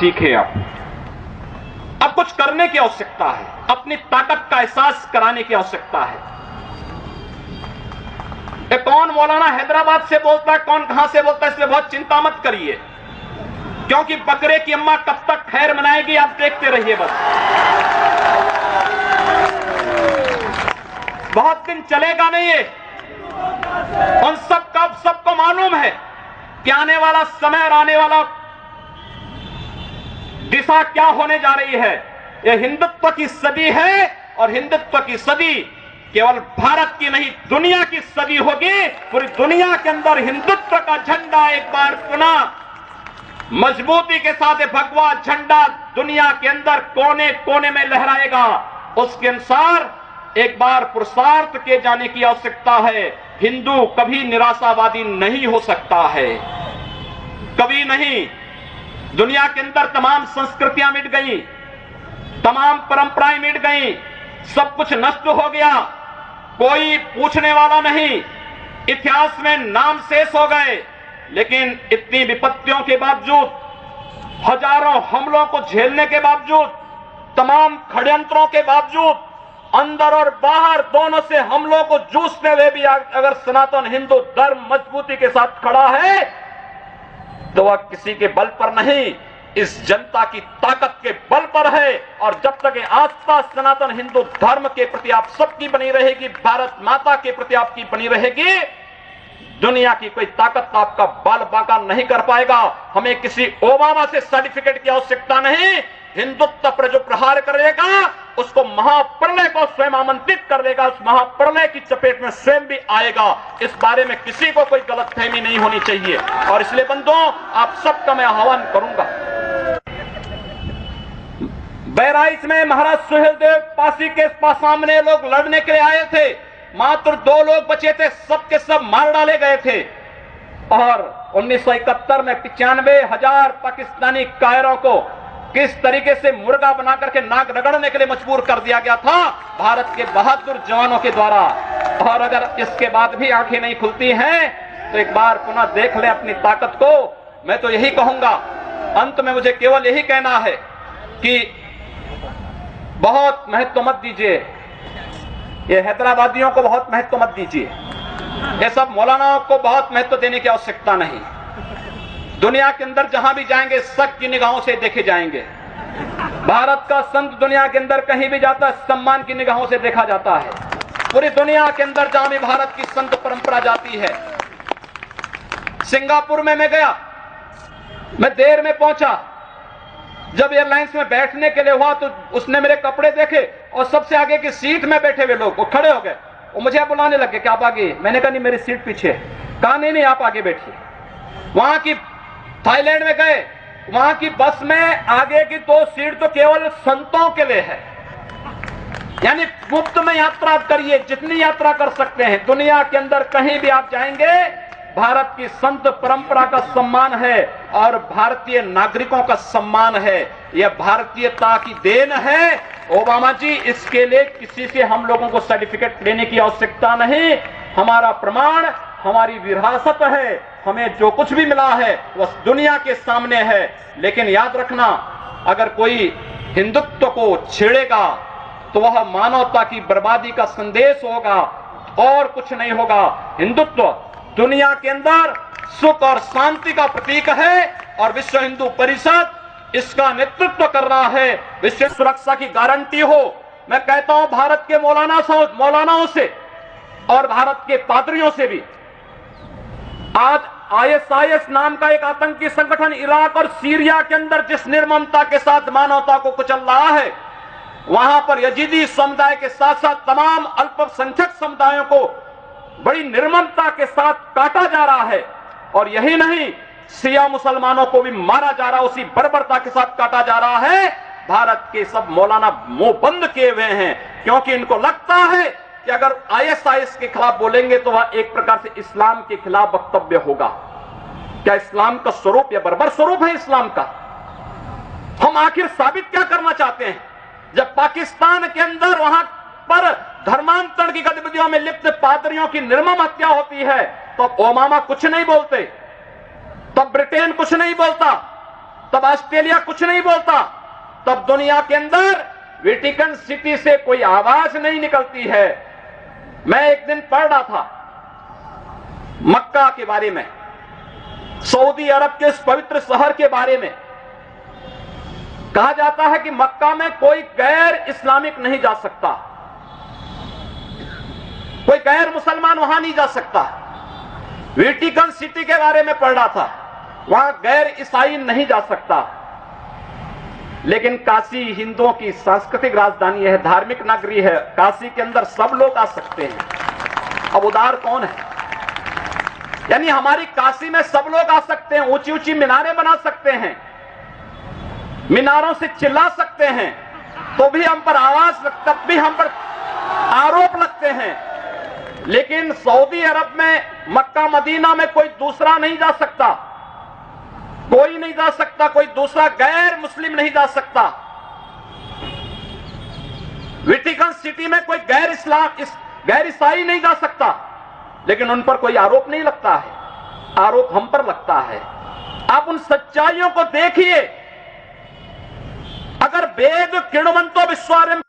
सीखे। अब कुछ करने की आवश्यकता है, अपनी ताकत का एहसास कराने की आवश्यकता है। कौन मौलाना हैदराबाद से बोलता है, कौन कहां से बोलता है, इसलिए बहुत चिंता मत करिए, क्योंकि बकरे की अम्मा कब तक खैर मनाएगी आप देखते रहिए। बस बहुत दिन चलेगा नहीं ये। उन सबको मालूम है कि आने वाला समय और आने वाला दिशा क्या होने जा रही है। यह हिंदुत्व की सदी है और हिंदुत्व की सदी केवल भारत की नहीं दुनिया की सदी होगी। पूरी दुनिया के अंदर हिंदुत्व का झंडा एक बार पुनः मजबूती के साथ भगवा झंडा दुनिया के अंदर कोने कोने में लहराएगा। उसके अनुसार एक बार पुरुषार्थ किए जाने की आवश्यकता है। हिंदू कभी निराशावादी नहीं हो सकता है, कभी नहीं। दुनिया के अंदर तमाम संस्कृतियां मिट गई, तमाम परंपराएं मिट गई, सब कुछ नष्ट हो गया, कोई पूछने वाला नहीं, इतिहास में नाम शेष हो गए। लेकिन इतनी विपत्तियों के बावजूद, हजारों हमलों को झेलने के बावजूद, तमाम षड्यंत्रों के बावजूद, अंदर और बाहर दोनों से हमलों को जूझते हुए भी अगर सनातन हिंदू धर्म मजबूती के साथ खड़ा है तो वह किसी के बल पर नहीं, इस जनता की ताकत के बल पर है। और जब तक ये आस्था सनातन हिंदू धर्म के प्रति आप सबकी बनी रहेगी, भारत माता के प्रति आपकी बनी रहेगी, दुनिया की कोई ताकत आपका बाल बांका नहीं कर पाएगा। हमें किसी ओबामा से सर्टिफिकेट की आवश्यकता नहीं। हिंदुत्व पर जो प्रहार करेगा उसको महाप्रलय को स्वयं आमंत्रित कर देगा, उस महाप्रलय की चपेट में स्वयं भी आएगा। इस बारे में किसी को कोई गलतफहमी नहीं होनी चाहिए। और इसलिए बंधुओं, आप सबका मैं आह्वान करूंगा। बहराइच में महाराज सुहेलदेव पासी के सामने लोग लड़ने के लिए आए थे, मात्र 2 लोग बचे थे, सबके सब मार डाले गए थे। और 1971 में 95,000 पाकिस्तानी कायरों को किस तरीके से मुर्गा बना करके नाक रगड़ने के लिए मजबूर कर दिया गया था भारत के बहादुर जवानों के द्वारा। और अगर इसके बाद भी आंखें नहीं खुलती हैं तो एक बार पुनः देख लें अपनी ताकत को। मैं तो यही कहूंगा, अंत में मुझे केवल यही कहना है कि बहुत महत्व मत दीजिए, ये हैदराबादियों को बहुत महत्व मत दीजिए, ये सब मौलानाओं को बहुत महत्व देने की आवश्यकता नहीं। दुनिया के अंदर जहां भी जाएंगे शक की निगाहों से देखे जाएंगे। भारत का संत दुनिया के अंदर कहीं भी जाता है सम्मान की निगाहों से देखा जाता है। पूरी दुनिया के अंदर जहां भी भारत की संत परंपरा जाती है। सिंगापुर में मैं गया, मैं देर में पहुंचा, जब एयरलाइंस में बैठने के लिए हुआ तो उसने मेरे कपड़े देखे और सबसे आगे की सीट में बैठे हुए लोग वो खड़े हो गए, वो मुझे बुलाने लगे कि आप आगे। मैंने कहा नहीं, मेरी सीट पीछे। कहा नहीं आप आगे बैठिए। वहां की थाईलैंड में गए, वहां की बस में आगे की 2 सीट तो केवल संतों के लिए है, यानी मुफ्त में यात्रा करिए, जितनी यात्रा कर सकते हैं। दुनिया के अंदर कहीं भी आप जाएंगे भारत की संत परंपरा का सम्मान है और भारतीय नागरिकों का सम्मान है। यह भारतीयता की देन है। ओबामा जी, इसके लिए किसी से हम लोगों को सर्टिफिकेट लेने की आवश्यकता नहीं। हमारा प्रमाण हमारी विरासत है, हमें जो कुछ भी मिला है वह दुनिया के सामने है। लेकिन याद रखना, अगर कोई हिंदुत्व को छेड़ेगा तो वह मानवता की बर्बादी का संदेश होगा और कुछ नहीं होगा। हिंदुत्व दुनिया के अंदर सुख और शांति का प्रतीक है और विश्व हिंदू परिषद इसका नेतृत्व कर रहा है। विश्व सुरक्षा की गारंटी हो। मैं कहता हूं भारत के मौलानाओं से और भारत के पादरियों से भी, आज ISIS नाम का एक आतंकी संगठन इराक और सीरिया के अंदर जिस निर्ममता के साथ मानवता को कुचल रहा है, वहां पर यजीदी समुदाय के साथ साथ तमाम अल्पसंख्यक समुदायों को बड़ी निर्ममता के साथ काटा जा रहा है। और यही नहीं, शिया मुसलमानों को भी मारा जा रहा है, उसी बर्बरता के साथ काटा जा रहा है। भारत के सब मौलाना मुंह बंद किए हुए हैं, क्योंकि इनको लगता है कि अगर ISIS के खिलाफ बोलेंगे तो वह एक प्रकार से इस्लाम के खिलाफ वक्तव्य होगा। क्या इस्लाम का स्वरूप या बर्बर स्वरूप है इस्लाम का? हम आखिर साबित क्या करना चाहते हैं? जब पाकिस्तान के अंदर वहां पर धर्मांतरण की गतिविधियों में लिप्त पादरियों की निर्मम हत्या होती है तो ओबामा कुछ नहीं बोलते, तब ब्रिटेन कुछ नहीं बोलता, तब ऑस्ट्रेलिया कुछ नहीं बोलता, तब दुनिया के अंदर वेटिकन सिटी से कोई आवाज नहीं निकलती है। मैं एक दिन पढ़ रहा था मक्का के बारे में, सऊदी अरब के इस पवित्र शहर के बारे में। कहा जाता है कि मक्का में कोई गैर इस्लामिक नहीं जा सकता, कोई गैर मुसलमान वहां नहीं जा सकता। वेटिकन सिटी के बारे में पढ़ रहा था, वहां गैर ईसाई नहीं जा सकता। लेकिन काशी हिंदुओं की सांस्कृतिक राजधानी है, धार्मिक नगरी है, काशी के अंदर सब लोग आ सकते हैं। अब उदार कौन है? यानी हमारी काशी में सब लोग आ सकते हैं, ऊंची ऊंची मीनारें बना सकते हैं, मीनारों से चिल्ला सकते हैं, तो भी हम पर आवाज, तब भी हम पर आरोप लगते हैं। लेकिन सऊदी अरब में, मक्का मदीना में कोई दूसरा नहीं जा सकता, कोई नहीं जा सकता, कोई दूसरा गैर मुस्लिम नहीं जा सकता। वेटिकन सिटी में कोई गैर ईसाई नहीं जा सकता, लेकिन उन पर कोई आरोप नहीं लगता है, आरोप हम पर लगता है। आप उन सच्चाइयों को देखिए। अगर वेद किण्वन्तो विश्वारं